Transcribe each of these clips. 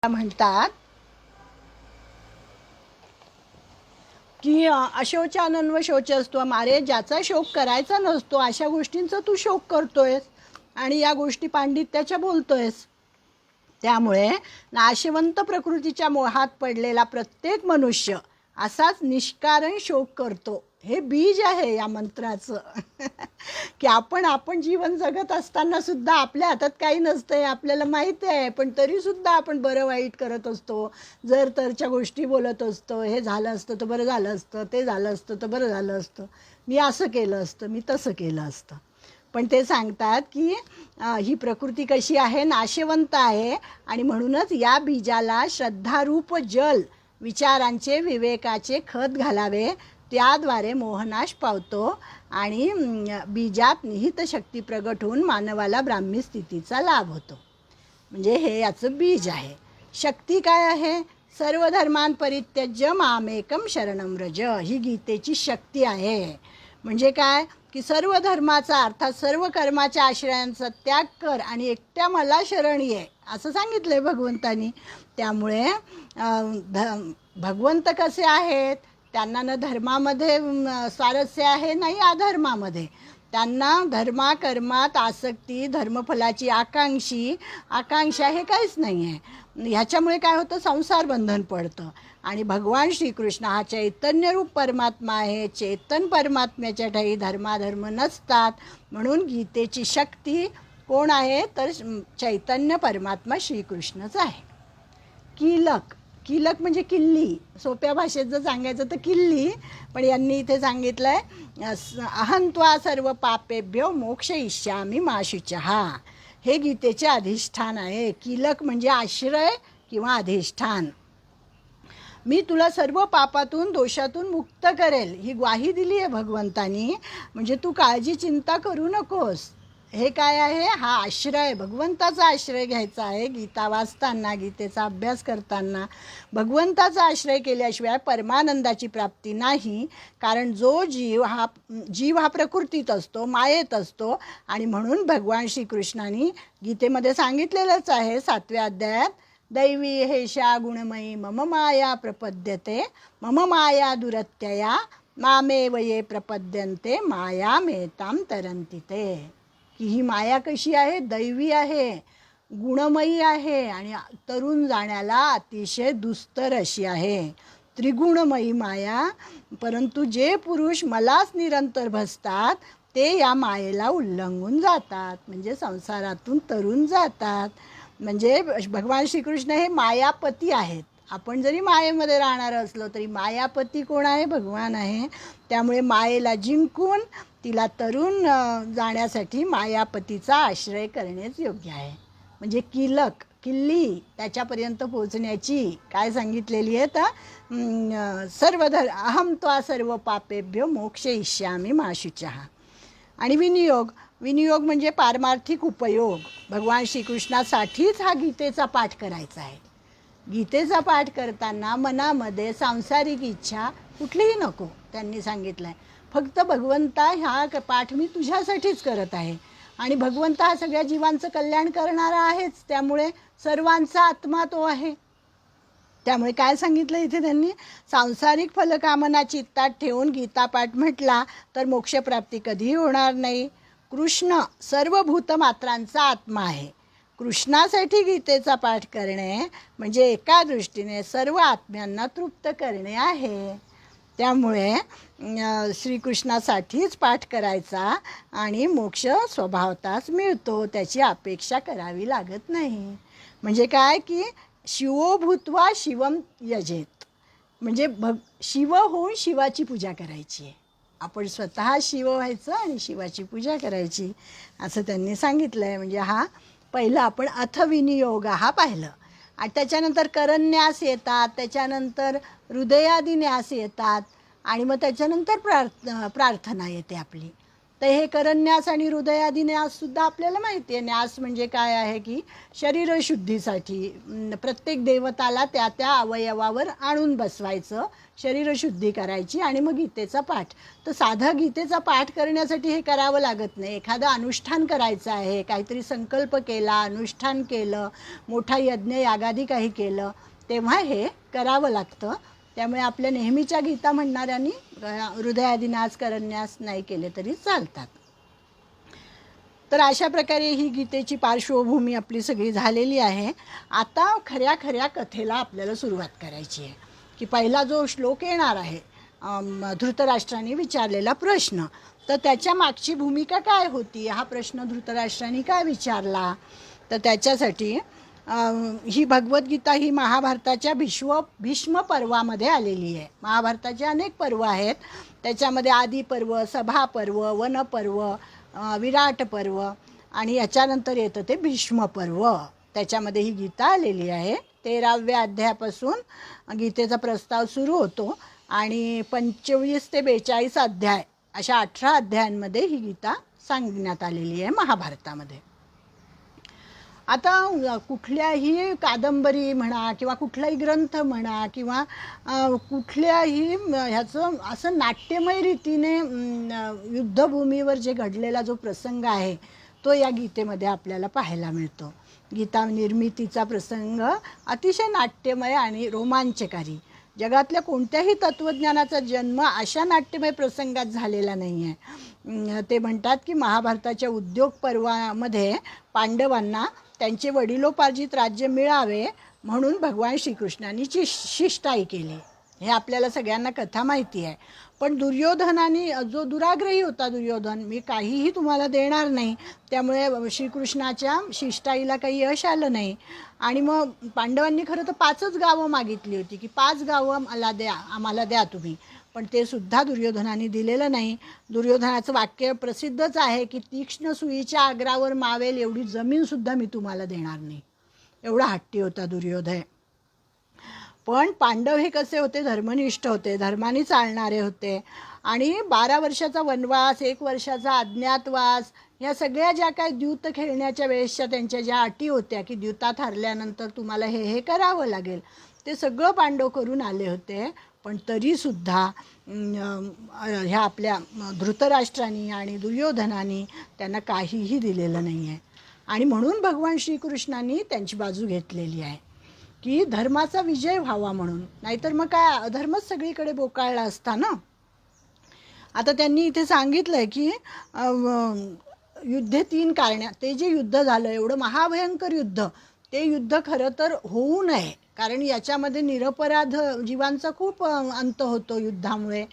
म्हणतात की अशोचानन्व शोचस्त्व, मारे ज्याचा शोक करायचा नसतो अशा गोष्टींचा तू शोक करतोयस आणि या गोष्टी पांडित्याच्या बोलतोयस. त्यामुळे नाशवंत प्रकृतीच्या मोहात पडलेला प्रत्येक मनुष्य असाच निष्कारण शोक करतो. हे बीज आहे या मंत्राचं की आपण जीवन जगत असताना सुद्धा आपल्या हातात काही नसतं हे आपल्याला माहिती आहे, पण तरीसुद्धा आपण बरं वाईट करत असतो, जर तरच्या गोष्टी बोलत असतो. हे झालं असतं तर बरं झालं असतं, ते झालं असतं तर बरं झालं असतं, मी असं केलं असतं, मी तसं केलं असतं. पण ते सांगतात की ही प्रकृती कशी आहे, नाशवंत आहे आणि म्हणूनच या बीजाला श्रद्धारूप जल, विचारांचे विवेकाचे खत घालावे, त्याद्वारे मोहनाश पावतो आणि बीजात निहित शक्ती प्रगट होऊन मानवाला ब्राह्मी स्थितीचा लाभ होतो. म्हणजे हे याचं बीज आहे. शक्ती काय आहे? सर्व धर्मान परित्यज्य मामेकम शरणम व्रज, ही गीतेची शक्ती आहे. म्हणजे काय की सर्व धर्माचा अर्थात सर्व कर्माच्या आश्रयांचा त्याग कर आणि एकट्या मला शरण ये असं सांगितलं आहे भगवंतानी. त्यामुळे भगवंत कसे आहेत? त्यांना न धर्मामध्ये स्वारस्य आहे नाही अधर्मामध्ये. त्यांना धर्माकर्मात आसक्ती, धर्मफलाची आकांक्षा हे काहीच नाही आहे. ह्याच्यामुळे काय होतं? संसार बंधन पडतं. आणि भगवान श्रीकृष्ण हा चैतन्यरूप परमात्मा आहे. चेतन परमात्म्याच्या ठाई धर्माधर्म नसतात. म्हणून गीतेची शक्ती कोण आहे? तर चैतन्य परमात्मा श्रीकृष्णच आहे. कीलक म्हणजे किल्ली. सोप्या भाषेत जर सांगायचं तर किल्ली, पण यांनी इथे सांगितलं आहे अहंत्वा सर्व पापेभ्यो मोक्षयिष्यामि मा शुचः. हे गीतेचे अधिष्ठान आहे. कीलक म्हणजे आश्रय किंवा अधिष्ठान. मी तुला सर्व पापातून दोषातून मुक्त करेल ही ग्वाही दिली आहे भगवंतानी. म्हणजे तू काळजी चिंता करू नकोस. हे काय आहे? हा आश्रय, भगवंताचा आश्रय घ्यायचा आहे. गीता वाचताना, गीतेचा अभ्यास करताना भगवंताचा आश्रय केल्याशिवाय परमानंदाची प्राप्ती नाही. कारण जो जीव हा प्रकृतीत असतो, मायेत असतो. आणि म्हणून भगवान श्रीकृष्णाने गीतेमध्ये सांगितलेलंच आहे 7व्या अध्यायात, दैवी हेषा गुणमयी मम माया प्रपद्यते मम माया दुरत्यया मामेव ये प्रपद्यन्ते माया मेताम तरन्ति ते. की ही माया कशी आहे? दैवी आहे, गुणमयी आहे आणि तरुण जाण्याला अतिशय दुस्तर अशी आहे. त्रिगुणमयी माया. परंतु जे पुरुष मलाच निरंतर भसतात ते या मायेला उल्लंघून जातात, म्हणजे संसारातून तरुण जातात. म्हणजे भगवान श्रीकृष्ण हे मायापती आहेत. आपण जरी मायेमध्ये राहणार असलो तरी मायापती कोण आहे? भगवान आहे. त्यामुळे मायेला जिंकून तिला तरुण जाण्यासाठी मायापतीचा आश्रय करणेच योग्य आहे. म्हणजे किल्ली त्याच्यापर्यंत पोहोचण्याची काय सांगितलेली आहे तर अहम त्वा सर्व पापेभ्यो मोक्षयिष्यामि मा शुचः. आणि विनियोग म्हणजे पारमार्थिक उपयोग. भगवान श्रीकृष्णासाठीच हा गीतेचा पाठ करायचा आहे. गीतेचा पाठ करताना मनामध्ये सांसारिक इच्छा कुठलीही नको. त्यांनी सांगितलं आहे फक्त भगवंता ह्या पाठ मी तुझ्यासाठीच करत आहे. आणि भगवंता हा सगळ्या जीवांचं कल्याण करणारा आहेच. त्यामुळे सर्वांचा आत्मा तो आहे. त्यामुळे काय सांगितलं इथे त्यांनी? सांसारिक फलकामना चित्तात ठेवून गीतापाठ म्हटला तर मोक्षप्राप्ती कधीही होणार नाही. कृष्ण सर्व भूतमात्रांचा आत्मा आहे. कृष्णासाठी गीतेचा पाठ करणे म्हणजे एका दृष्टीने सर्व आत्म्यांना तृप्त करणे आहे. त्यामुळे श्रीकृष्णासाठीच पाठ करायचा आणि मोक्ष स्वभावताच मिळतो, त्याची अपेक्षा करावी लागत नाही. म्हणजे काय की शिवो भूत्वा शिवम यजेत. म्हणजे शिव होऊन शिवाची पूजा करायची आहे. आपण स्वतः शिव व्हायचं आणि शिवाची पूजा करायची असं त्यांनी सांगितलं आहे. म्हणजे हा पहिला आपण अथविनियोग हा पाहिलं. आणि त्याच्यानंतर करन्यास येतात, त्याच्यानंतर हृदयादी न्यास येतात आणि मग त्याच्यानंतर प्रार्थना येते आपली. तर हे करन्यास आणि हृदयादी न्यास सुद्धा आपल्याला माहिती आहे. न्यास म्हणजे काय आहे की शरीरशुद्धीसाठी प्रत्येक देवताला त्या त्या अवयवावर आणून बसवायचं, शरीरशुद्धी करायची आणि मग गीतेचा पाठ. तर साधा गीतेचा पाठ करण्यासाठी हे करावं लागत नाही. एखादं अनुष्ठान करायचं आहे, काहीतरी संकल्प केला, अनुष्ठान केलं, मोठा यज्ञ यागादी काही केलं, तेव्हा हे करावं लागतं. त्यामुळे आपल्या नेहमीच्या गीता म्हणणाऱ्यांनी हृदयादिनास करन्यास नाही केले तरी चालतात. तर अशा प्रकारे ही गीतेची पार्श्वभूमी आपली सगळी झालेली आहे. आता खऱ्या खऱ्या कथेला आपल्याला सुरुवात करायची आहे की पहिला जो श्लोक येणार आहे, धृतराष्ट्राने विचारलेला प्रश्न, तर त्याच्या मागची भूमिका काय होती, हा प्रश्न धृतराष्ट्राने काय विचारला. तर त्याच्यासाठी ही भगवद्गीता ही महाभारताच्या भीष्म पर्वामध्ये आलेली आहे. महाभारताचे अनेक पर्व आहेत, त्याच्यामध्ये आदिपर्व, सभापर्व, वनपर्व, विराट पर्व आणि याच्यानंतर येतं ते भीष्म पर्व. त्याच्यामध्ये ही गीता आलेली आहे. 13व्या अध्यायापासून गीतेचा प्रस्ताव सुरू होतो आणि 25 ते 42 अध्याय अशा 18 अध्यायांमध्ये ही गीता सांगण्यात आलेली आहे महाभारतामध्ये. आता कुठल्याही कादंबरी म्हणा किंवा कुठलाही ग्रंथ म्हणा किंवा कुठल्याही ह्याचं असं नाट्यमय रीतीने युद्धभूमीवर जे घडलेला जो प्रसंग आहे तो या गीतेमध्ये आपल्याला पाहायला मिळतो. गीता निर्मितीचा प्रसंग अतिशय नाट्यमय आणि रोमांचकारी. जगातल्या कोणत्याही तत्त्वज्ञानाचा जन्म अशा नाट्यमय प्रसंगात झालेला नाही आहे. ते म्हणतात की महाभारताच्या उद्योग पर्वामध्ये पांडवांना त्यांचे वडिलोपार्जित राज्य मिळावे म्हणून भगवान श्रीकृष्णांनी शिष्टाई केली. हे आपल्याला सगळ्यांना कथा माहिती आहे. पण दुर्योधनाने, जो दुराग्रही होता दुर्योधन, मी काहीही तुम्हाला देणार नाही, त्यामुळे श्रीकृष्णाच्या शिष्टाईला काही यश आलं नाही. आणि मग पांडवांनी खरं तर 5च गावं मागितली होती की 5 गावं आम्हाला द्या तुम्ही, पण ते सुद्धा दुर्योधनाने दिलेलं नाही. दुर्योधनाचं वाक्य प्रसिद्धच आहे की तीक्ष्ण सुईच्या आग्रावर मावेल एवढी जमीनसुद्धा मी तुम्हाला देणार नाही. एवढा हट्टी होता दुर्योधन. पण पांडव हे कसे होते, धर्मनिष्ठ होते, धर्माने चालणारे होते. आणि 12 वर्षाचा वनवास, 1 वर्षाचा अज्ञातवास, ह्या सगळ्या ज्या काय द्यूत खेळण्याच्या वेळेसच्या त्यांच्या ज्या अटी होत्या की द्यूतात हरल्यानंतर तुम्हाला हे करावं लागेल, ते सगळं पांडव करून आले होते. पण तरीसुद्धा ह्या आपल्या धृतराष्ट्रांनी आणि दुर्योधनाने त्यांना काहीही दिलेलं नाही आहे. आणि म्हणून भगवान श्रीकृष्णांनी त्यांची बाजू घेतलेली आहे की धर्माचा विजय व्हावा म्हणून, नाहीतर मग काय अधर्मच सगळीकडे बोकाळला असता ना. आता त्यांनी इथे सांगितलं आहे की युद्धे 3 कारण्यात, ते जे युद्ध झालं एवढं महाभयंकर युद्ध, ते युद्ध खरं तर होऊ नये, कारण याच्यामध्ये निरपराध जीवांचा खूप अंत होतो युद्धामुळे.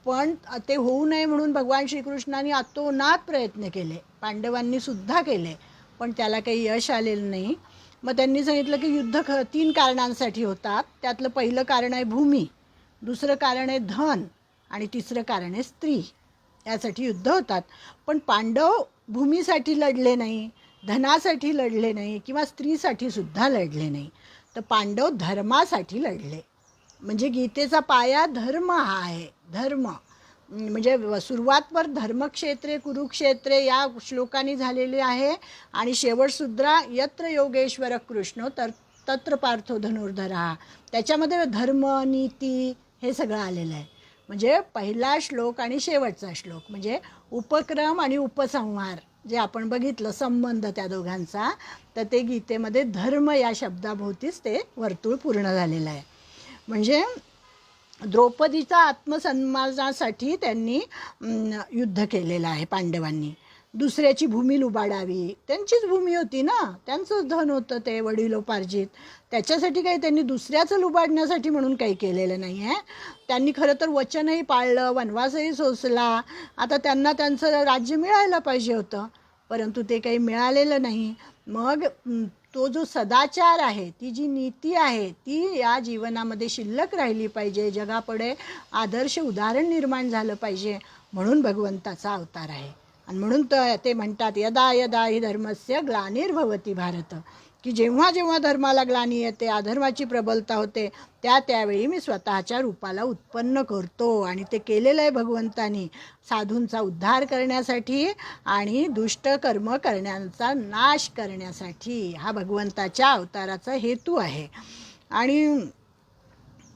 पण ते होऊ नये म्हणून भगवान श्रीकृष्णांनी अतोनात प्रयत्न केले, पांडवांनी सुद्धा केले, पण त्याला काही यश आलेलं नाही. मग त्यांनी सांगितलं की युद्ध 3 कारणांसाठी होतात. त्यातलं पहिलं कारण आहे भूमी, दुसरं कारण आहे धन आणि तिसरं कारण आहे स्त्री. यासाठी युद्ध होतात. पण पांडव भूमीसाठी लढले नाही, धनासाठी लढले नाही किंवा स्त्रीसाठी सुद्धा लढले नाही, तर पांडव धर्मासाठी लढले. म्हणजे गीतेचा पाया धर्म हा आहे. धर्म म्हणजे सुरुवातवर धर्मक्षेत्रे कुरुक्षेत्रे या श्लोकांनी झालेली आहे आणि शेवटसुद्धा यत्र योगेश्वर कृष्ण तत्र पार्थो धनुर्धरा, त्याच्यामध्ये धर्म नीती हे सगळं आलेलं आहे. म्हणजे पहिला श्लोक आणि शेवटचा श्लोक म्हणजे उपक्रम आणि उपसंहार जे आपण बघितलं संबंध त्या दोघांचा, तर ते गीतेमध्ये धर्म या शब्दाभोवतीच ते वर्तुळ पूर्ण झालेलं आहे. म्हणजे द्रौपदीचा आत्मसन्मानासाठी त्यांनी युद्ध केलेलं आहे पांडवांनी. दुसऱ्याची भूमी लुबाडावी, त्यांचीच भूमी होती ना, त्यांचंच धन होतं ते वडिलोपार्जित, त्याच्यासाठी काही त्यांनी दुसऱ्याचं लुबाडण्यासाठी म्हणून काही केलेलं नाही आहे. त्यांनी खरं तर वचनही पाळलं, वनवासही सोसला. आता त्यांना त्यांचं राज्य मिळायला पाहिजे होतं, परंतु ते काही मिळालेलं नाही. मग तो जो सदाचार आहे, ती जी नीती आहे, ती या जीवनामध्ये शिल्लक राहिली पाहिजे, जगापुढे आदर्श उदाहरण निर्माण झालं पाहिजे, म्हणून भगवंताचा अवतार आहे. आणि म्हणून ते म्हणतात यदा यदा हि धर्मस्य ग्लानिर्भवती भारत, की जेव्हा जेव्हा धर्माला ग्लानी येते, अधर्माची प्रबलता होते, त्यावेळी मी स्वतःच्या रूपाला उत्पन्न करतो. आणि ते केलेलं आहे भगवंतानी साधूंचा उद्धार करण्यासाठी आणि दुष्ट कर्म करण्याचा नाश करण्यासाठी. हा भगवंताच्या अवताराचा हेतू आहे. आणि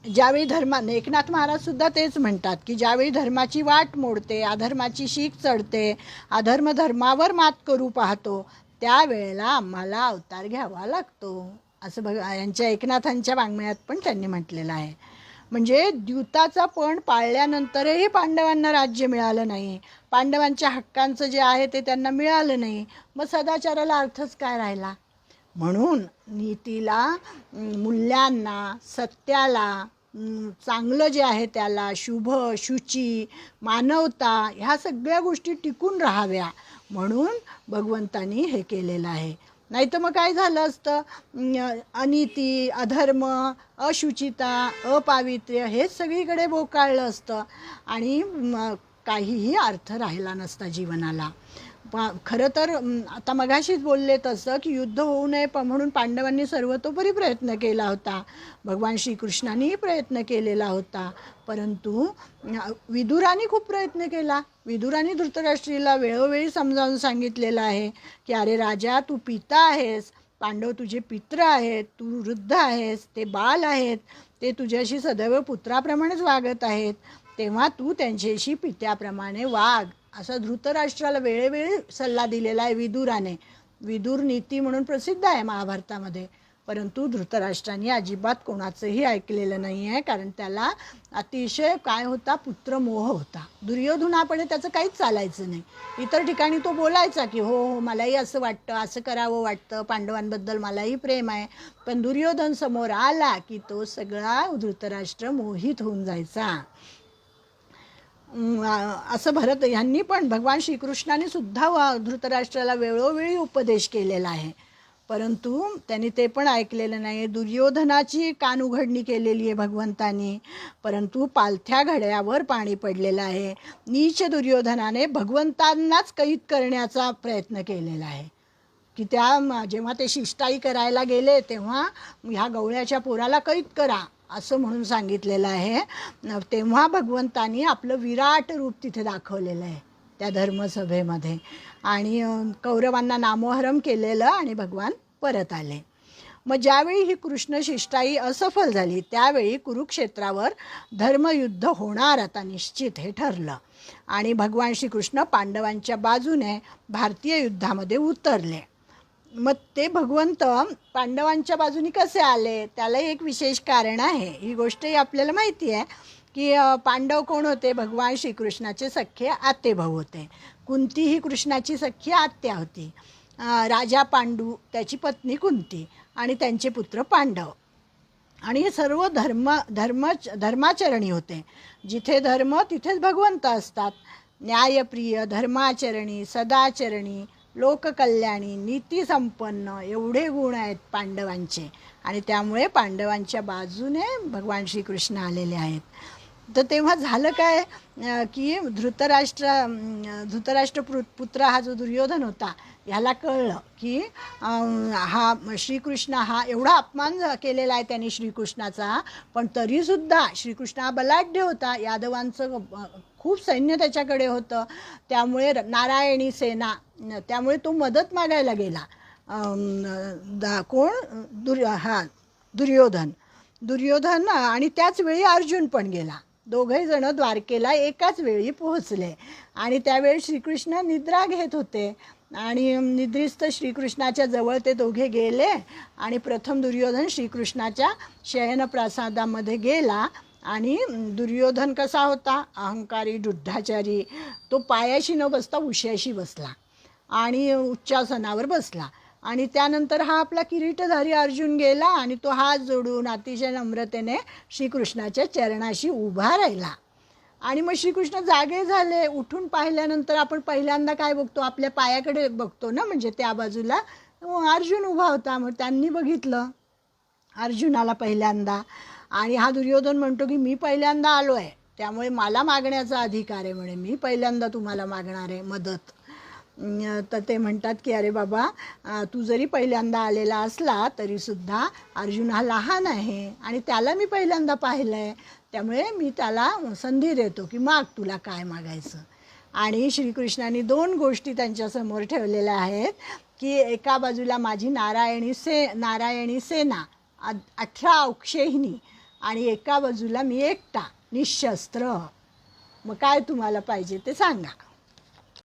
ज्यावेळी एकनाथ महाराज सुद्धा तेच म्हणतात की ज्यावेळी धर्माची वाट मोडते, अधर्माची शीख चढते, अधर्म धर्मावर मात करू पाहतो, त्यावेळेला आम्हाला अवतार घ्यावा लागतो, असं यांच्या एकनाथांच्या वाङ्मयात पण त्यांनी म्हटलेलं आहे. म्हणजे द्यूताचा पण पाळल्यानंतरही पांडवांना राज्य मिळालं नाही, पांडवांच्या हक्कांचं जे आहे ते त्यांना मिळालं नाही, मग सदाचाराला अर्थच काय राहिला. म्हणून नीतीला, मूल्यांना, सत्याला, चांगलं जे आहे त्याला, शुभ, शुची, मानवता, ह्या सगळ्या गोष्टी टिकून राहाव्या म्हणून भगवंतानी हे केलेलं आहे. नाही तर मग काय झालं असतं, अनिती, अधर्म, अशुचिता, अपावित्र्य हेच सगळीकडे बोकाळलं असतं आणि काहीही अर्थ राहिला नसता जीवनाला. खरं तर आता मगाशीच बोलले तसं की युद्ध होऊ नये म्हणून पांडवांनी सर्वतोपरी प्रयत्न केला होता, भगवान श्रीकृष्णानेही प्रयत्न केलेला होता, परंतु विदुराने खूप प्रयत्न केला. विदुराने धृतराष्ट्रीला वेळोवेळी समजावून सांगितलेलं आहे की अरे राजा, तू पिता आहेस, पांडव तुझे पित्र आहेत, तू वृद्ध आहेस, ते बाल आहेत, ते तुझ्याशी सदैव पुत्राप्रमाणेच वागत आहेत, तेव्हा तू त्यांच्याशी पित्याप्रमाणे वाग, असा धृतराष्ट्राला वेळोवेळी सल्ला दिलेला आहे विदुराने. विदुर नीती म्हणून प्रसिद्ध आहे महाभारतामध्ये, परंतु धृतराष्ट्राने अजिबात कोणाचंही ऐकलेलं नाही आहे, कारण त्याला अतिशय काय होता, पुत्रमोह होता. दुर्योधनापणे त्याचं काहीच चालायचं नाही. इतर ठिकाणी तो बोलायचा की हो हो मलाही असं वाटतं, असं करावं वाटतं, पांडवांबद्दल मलाही प्रेम आहे, पण दुर्योधन समोर आला की तो सगळा धृतराष्ट्र मोहित होऊन जायचा. असं भरत यांनी पण, भगवान श्रीकृष्णाने सुद्धा धृतराष्ट्राला वेळोवेळी उपदेश केलेला आहे, परंतु त्यांनी ते पण ऐकलेलं नाही. दुर्योधनाची कानउघडणी केलेली आहे भगवंतानी, परंतु पालथ्या घड्यावर पाणी पडलेलं आहे. नीच दुर्योधनाने भगवंतांनाच कैद करण्याचा प्रयत्न केलेला आहे की जेव्हा ते शिष्टाई करायला गेले तेव्हा ह्या गवळ्याच्या पोराला कैद करा असं म्हणून सांगितलेलं आहे. तेव्हा भगवंतानी आपलं विराट रूप तिथे दाखवलेलं आहे त्या धर्मसभेमध्ये, आणि कौरवांना नामोहरम केलेलं आणि भगवान परत आले. मग ज्यावेळी ही कृष्ण शिष्टाई असफल झाली त्यावेळी कुरुक्षेत्रावर धर्मयुद्ध होणार आता निश्चित हे ठरलं, आणि भगवान श्रीकृष्ण पांडवांच्या बाजूने भारतीय युद्धामध्ये उतरले. मग ते भगवंत पांडवांच्या बाजूने कसे आले त्याला एक विशेष कारण आहे. ही गोष्टही आपल्याला माहिती आहे की पांडव कोण होते, भगवान श्रीकृष्णाचे सख्खे आतेभाऊ होते. कुंती ही कृष्णाची सख्खी आत्या होती. राजा पांडू, त्याची पत्नी कुंती आणि त्यांचे पुत्र पांडव, आणि हे सर्व धर्माचरणी होते. जिथे धर्म तिथेच भगवंत असतात. न्यायप्रिय, धर्माचरणी, सदाचरणी, लोककल्याणी, नीतीसंपन्न एवढे गुण आहेत पांडवांचे, आणि त्यामुळे पांडवांच्या बाजूने भगवान श्रीकृष्ण आलेले आहेत. तर तेव्हा झालं काय की धृतराष्ट्र पुत्र हा जो दुर्योधन होता ह्याला कळलं की हा श्रीकृष्ण हा एवढा अपमान केलेला आहे त्यांनी श्रीकृष्णाचा, पण तरीसुद्धा श्रीकृष्ण हा बलाढ्य होता, यादवांचं खूप सैन्य त्याच्याकडे होतं, त्यामुळे नारायणी सेना, त्यामुळे तो मदत मागायला गेला. दुर्योधन आणि त्याच वेळी अर्जुन पण गेला. दोघे जण द्वारकेला एकाच वेळी पोहोचले, आणि त्यावेळी श्रीकृष्ण निद्रा घेत होते, आणि निद्रिस्त श्रीकृष्णाच्या जवळ ते दोघे गेले, आणि प्रथम दुर्योधन श्रीकृष्णाच्या शयनप्रासादामध्ये गेला, आणि दुर्योधन कसा होता, अहंकारी, दुड्ढाचारी, तो पायाशी न बसता उश्याशी बसला आणि उच्चासनावर बसला, आणि त्यानंतर हा आपला किरीटधारी अर्जुन गेला आणि तो हात जोडून अतिशय नम्रतेने श्रीकृष्णाच्या चरणाशी उभा राहिला. आणि मग श्रीकृष्ण जागे झाले. उठून पाहिल्यानंतर आपण पहिल्यांदा काय बघतो, आपल्या पायाकडे बघतो ना, म्हणजे त्या बाजूला अर्जुन उभा होता. मग त्यांनी बघितलं अर्जुनाला पहिल्यांदा, आणि हा दुर्योधन म्हणतो की मी पहिल्यांदा आलो आहे त्यामुळे मला मागण्याचा अधिकार आहे, म्हणे मी पहिल्यांदा तुम्हाला मागणार आहे मदत. तर ते म्हणतात की अरे बाबा तू जरी पहिल्यांदा आलेला असला तरीसुद्धा अर्जुन हा लहान आहे आणि त्याला मी पहिल्यांदा पाहिलं आहे, त्यामुळे मी त्याला संधी देतो की माग तुला काय मागायचं. आणि श्रीकृष्णाने 2 गोष्टी त्यांच्यासमोर ठेवलेल्या आहेत की एका बाजूला माझी नारायणी सेना 18 अक्षयहिनी आणि एका बाजूला मी एकटा निशस्त्र. मग काय तुम्हाला पाहिजे ते सांगा.